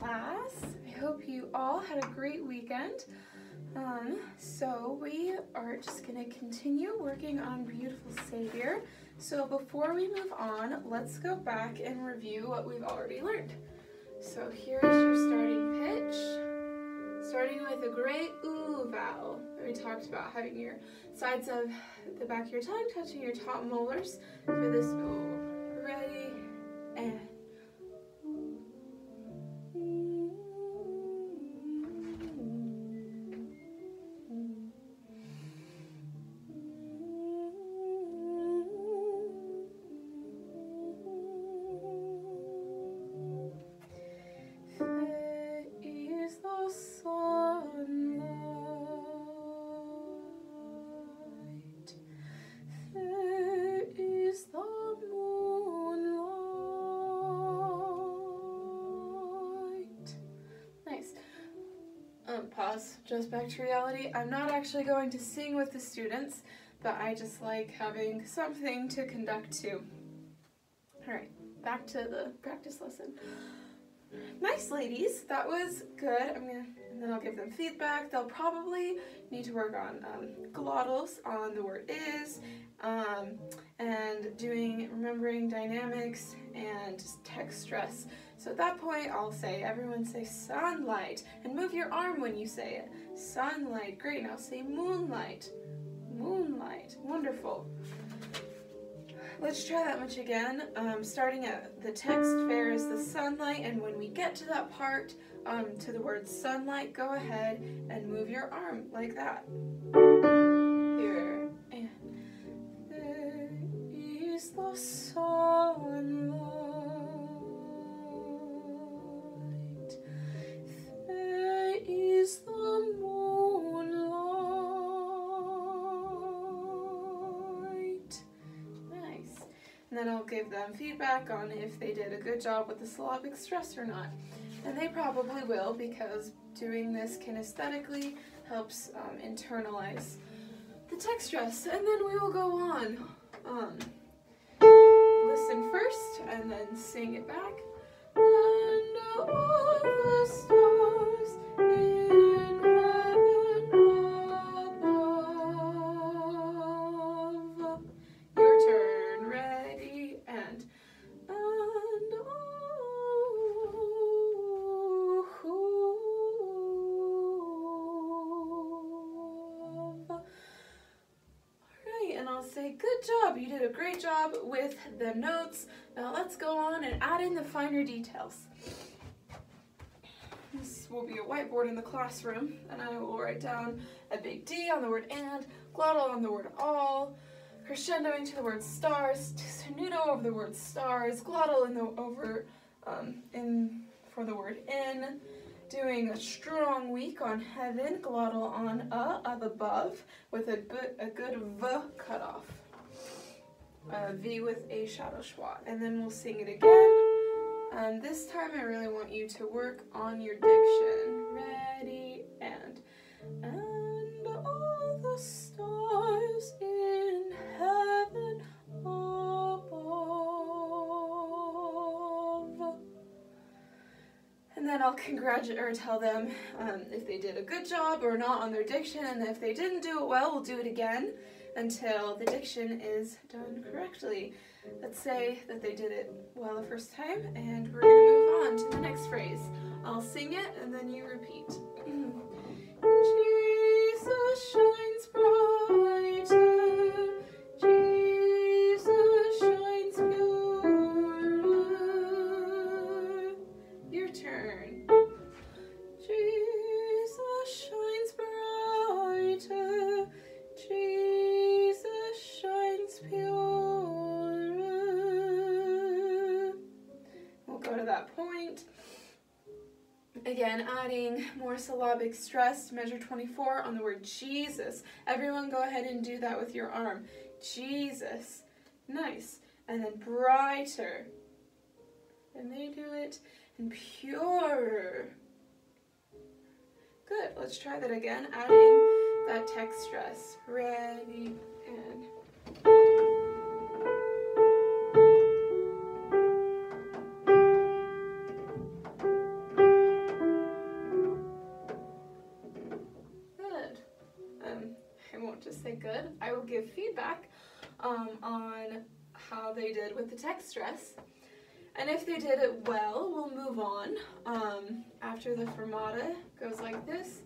class. I hope you all had a great weekend. So we are just going to continue working on Beautiful Savior. So before we move on, let's go back and review what we've already learned. So here's your starting pitch, starting with a great ooh vowel. We talked about having your sides of the back of your tongue touching your top molars for this ooh. Ready, and pause, just back to reality. I'm not actually going to sing with the students, but I just like having something to conduct to. Alright, back to the practice lesson. Nice, ladies, that was good. And then I'll give them feedback. They'll probably need to work on glottals on the word is, and remembering dynamics and text stress. So at that point, I'll say, everyone say sunlight, and move your arm when you say it. Sunlight, great. Now say moonlight. Moonlight, wonderful. Let's try that much again. Starting at the text fair is the sunlight, and when we get to that part, to the word sunlight, go ahead and move your arm like that. Here, and there is the sunlight. There is the moonlight. Nice. And then I'll give them feedback on if they did a good job with the syllabic stress or not. And they probably will, because doing this kinesthetically helps internalize the text stress. And then we will go on. Listen first and then sing it back. And all the stars in heaven above. Your turn. Ready, and I'll say, good job, you did a great job with the notes. Now let's go on and add in the finer details. This will be a whiteboard in the classroom, and I will write down a big D on the word and, glottal on the word all, crescendoing to the word stars, tenuto over the word stars, glottal for the word in, doing a strong weak on heaven, glottal on of above, with a good V cutoff. V with a shadow schwa. And then we'll sing it again. This time I really want you to work on your diction. Ready, and all the stars in heaven above. And then I'll tell them if they did a good job or not on their diction, and if they didn't do it well, we'll do it again until the diction is done correctly. Let's say that they did it well the first time, and we're going to move on to the next phrase. I'll sing it, and then you repeat. Jesus shines brighter, Jesus shines purer. Your turn. Jesus shines brighter, Jesus shines purer. We'll go to that point. Again, adding more syllabic stress, measure 24 on the word Jesus. Everyone go ahead and do that with your arm. Jesus. Nice. And then brighter. And they do it. And purer. Good. Let's try that again, adding that text stress. Ready, and give feedback on how they did with the text stress. And if they did it well, we'll move on. After the fermata goes like this.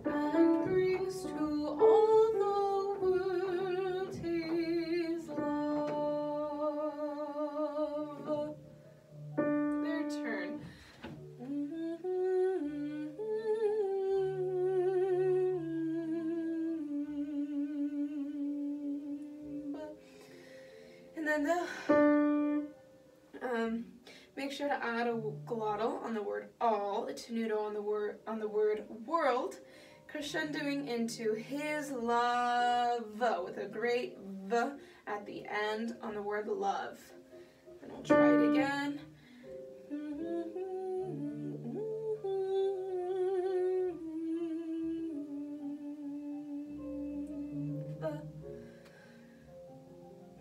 And brings to all the world his love. Their turn. And then they'll make sure to add a glottal on the word all, a tenuto on the word world, crescendoing into his love with a great V at the end on the word love. And we'll try it again.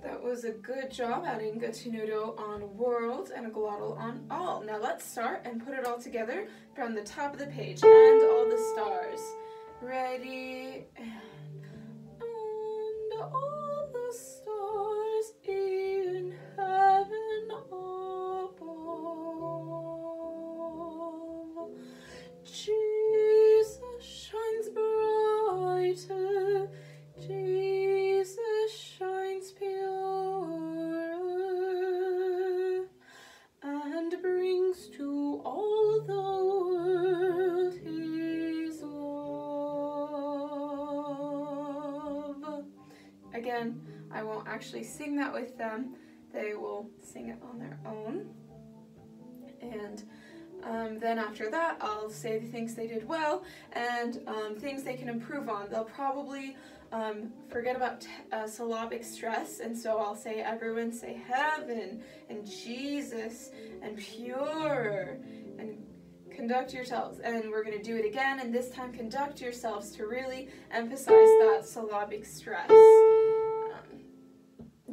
That was a good job adding a tenuto on world and a glottal on all. Now let's start and put it all together from the top of the page. And all the stars. Ready? And all the stars in heaven above. Jesus shines brighter. Jesus shines purer, and brings to all the world his love. Again, I won't actually sing that with them. They will sing it on their own. And then after that, I'll say the things they did well and things they can improve on. They'll probably forget about syllabic stress, and so I'll say everyone say heaven and Jesus and pure and conduct yourselves. And we're going to do it again, and this time conduct yourselves to really emphasize that syllabic stress.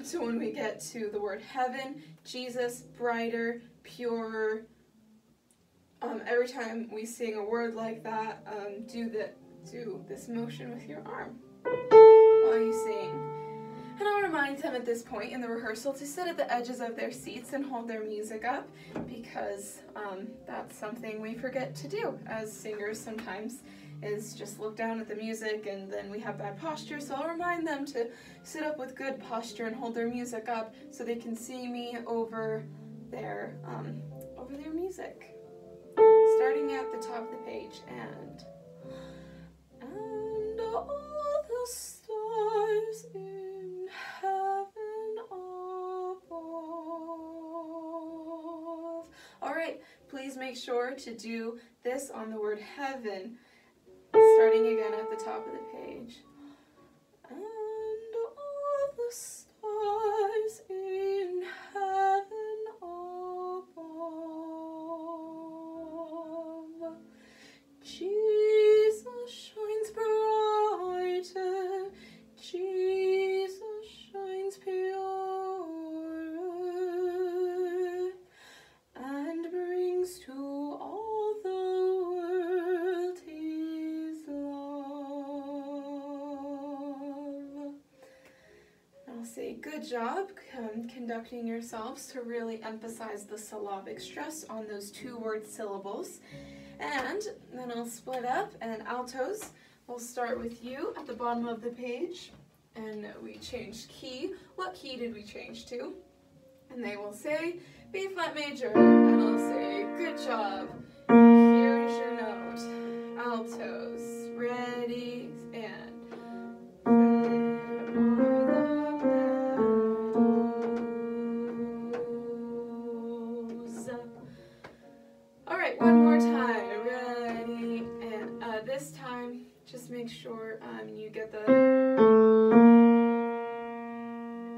So when we get to the word heaven, Jesus, brighter, purer, every time we sing a word like that, do this motion with your arm while you sing. And I'll remind them at this point in the rehearsal to sit at the edges of their seats and hold their music up, because that's something we forget to do as singers sometimes, is just look down at the music and then we have bad posture. So I'll remind them to sit up with good posture and hold their music up so they can see me over their music. Starting at the top of the page, and all the stars in heaven above. All right, please make sure to do this on the word heaven, starting again at the top of the page. And all the stars in heaven above. Jesus shines brighter, Jesus shines purer, and brings to all the world his love. I'll say good job conducting yourselves to really emphasize the syllabic stress on those two-word syllables. And then I'll split up, and altos, we'll start with you at the bottom of the page, and we changed key. What key did we change to? And they will say B flat major, and I'll say good job. Here's your note. Altos, ready, and all right, one more time. Ready, and this time, just make sure you get the,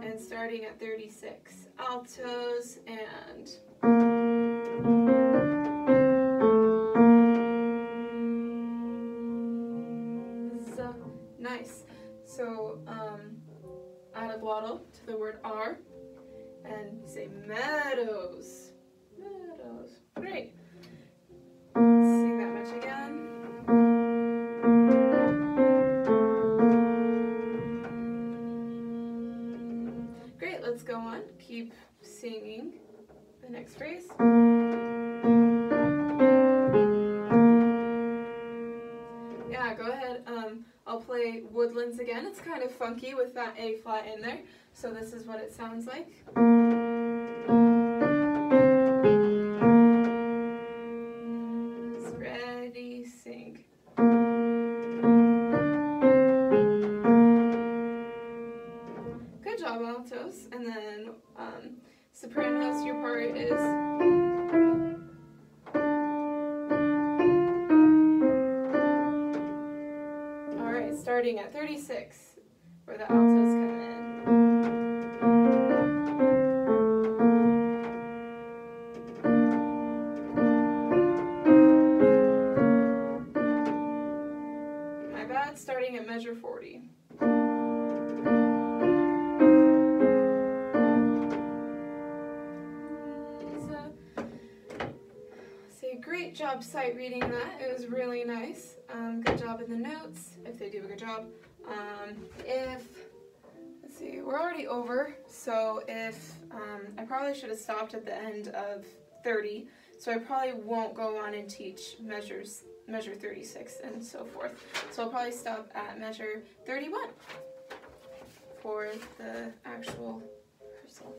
and starting at 36, altos, and nice. So add a glottal to the word R, and say meadows. Meadows. Great. Sing that much again. singing the next phrase. Yeah, go ahead. I'll play Woodlands again. It's kind of funky with that A flat in there. So this is what it sounds like. Ready, sing. Good job, altos. And then sopranos, your part is... Alright, starting at 36, where the altos come in. My bad, starting at measure 40. Great job sight reading that. It was really nice. Good job in the notes, if they do a good job. Let's see, we're already over, so if, I probably should have stopped at the end of 30, so I probably won't go on and teach measure 36 and so forth. So I'll probably stop at measure 31 for the actual rehearsal.